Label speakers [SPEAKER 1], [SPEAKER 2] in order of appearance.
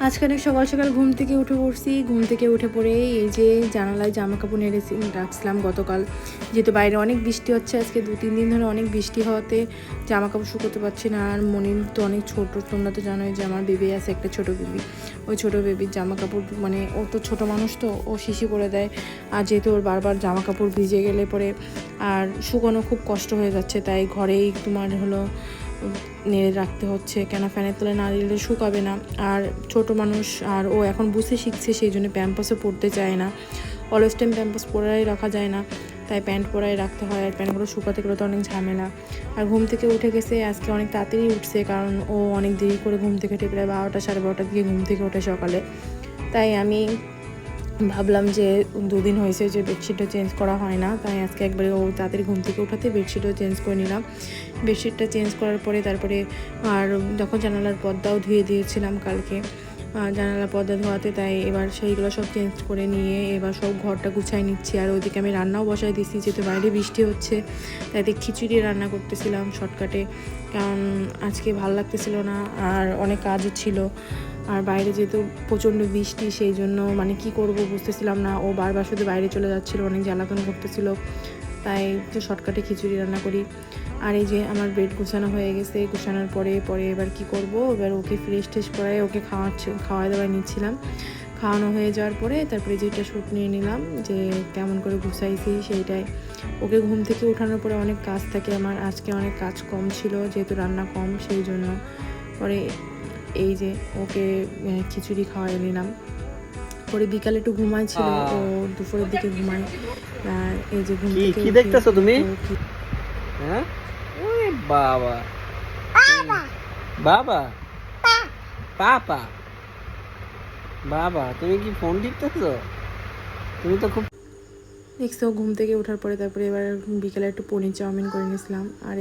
[SPEAKER 1] আজকে অনেক সকাল সকাল ঘুম থেকে উঠে পড়ছি। ঘুম থেকে উঠে পড়ে এই যে জানালায় জামা কাপড় নেড়ে রাখছিলাম গতকাল, যেহেতু বাইরে অনেক বৃষ্টি হচ্ছে। আজকে 2-3 দিন ধরে অনেক বৃষ্টি হওয়াতে জামা কাপড় শুকোতে পারছি না। আর মনির তো অনেক ছোট, তোমরা তো জানোই যে আমার বেবি আছে, একটা ছোট বেবি। ওই ছোটো বেবির জামা কাপড় মানে ও তো ছোটো মানুষ, তো ও শিশি করে দেয়। আর যেহেতু ওর বারবার জামা কাপড় ভিজে গেলে পরে আর শুকানো খুব কষ্ট হয়ে যাচ্ছে, তাই ঘরেই তোমার হলো নেড়ে রাখতে হচ্ছে, কেন ফ্যানের তলে না দিলে শুকাবে না। আর ছোট মানুষ, আর ও এখন বুঝতে শিখছে, সেই জন্য প্যাম্পাসও পরতে চায় না। অলওয়েজ টাইম প্যাম্পাস পরাই রাখা যায় না, তাই প্যান্ট পরাই রাখতে হয়। আর প্যান্টগুলো শুকাতে গেলে তো অনেক ঝামেলা। আর ঘুম থেকে উঠে গেছে আজকে অনেক তাড়াতাড়ি উঠছে, কারণ ও অনেক দেরি করে ঘুম থেকে উঠে, প্রায় 12টা 12:30 দিকে ঘুম থেকে ওঠে সকালে। তাই আমি ভাবলাম যে 2 দিন হয়েছে যে বেডশিটটা চেঞ্জ করা হয় না, তাই আজকে একবারে ও তাড়াতাড়ি ঘুম থেকে ওঠাতে বেডশিটও চেঞ্জ করে নিলাম। বেডশিটটা চেঞ্জ করার পরে তারপরে আর যখন জানালার পর্দাও ধুয়ে দিয়েছিলাম কালকে, জানালার পর্দা ধোয়াতে, তাই এবার সেইগুলো সব চেঞ্জ করে নিয়ে এবার সব ঘরটা গুছাই নিচ্ছি। আর ওইদিকে আমি রান্নাও বসাই দিচ্ছি, যেহেতু বাইরে বৃষ্টি হচ্ছে, তাই খিচুড়ি রান্না করতেছিলাম শর্টকাটে, কারণ আজকে ভালো লাগতেছিল না আর অনেক কাজও ছিল। আর বাইরে যেহেতু প্রচণ্ড বৃষ্টি, সেই জন্য মানে কি করব বুঝতেছিলাম না। ও বারবার শুধু বাইরে চলে যাচ্ছিলো, অনেক জ্বালাতন করতেছিল, তাই একটু শর্টকাটে খিচুড়ি রান্না করি। আর এই যে আমার বেড গোছানো হয়ে গেছে। গোছানোর পরে এবার কি করব, এবার ওকে ফ্রেশ ট্রেশ করাই ওকে খাওয়া দাওয়া নিচ্ছিলাম। খাওয়ানো হয়ে যাওয়ার পরে তারপরে যেটা শ্যুট নিয়ে নিলাম যে কেমন করে গুছাইছি সেইটাই। ওকে ঘুম থেকে ওঠানোর পরে অনেক কাজ থাকে আমার, আজকে অনেক কাজ কম ছিল যেহেতু রান্না কম, সেই জন্য পরে এই যে ওকে খিচুড়ি খাওয়াই নিলাম। পরে বিকালে একটু ঘুমাইছিল, ও দুপুরের দিকে ঘুমায়। আর এই যে ঘুম থেকে
[SPEAKER 2] কি দেখতেছো তুমি? হ্যাঁ, ওরে বাবা বাবা পাপা বাবা, তুমি কি ফোন টিপতেছো? তুমি তো খুব
[SPEAKER 1] দেখছো। ঘুম থেকে ওঠার পরে তারপরে এবার বিকালে একটু পনির চাউমিন করে নিয়েছিলাম। আর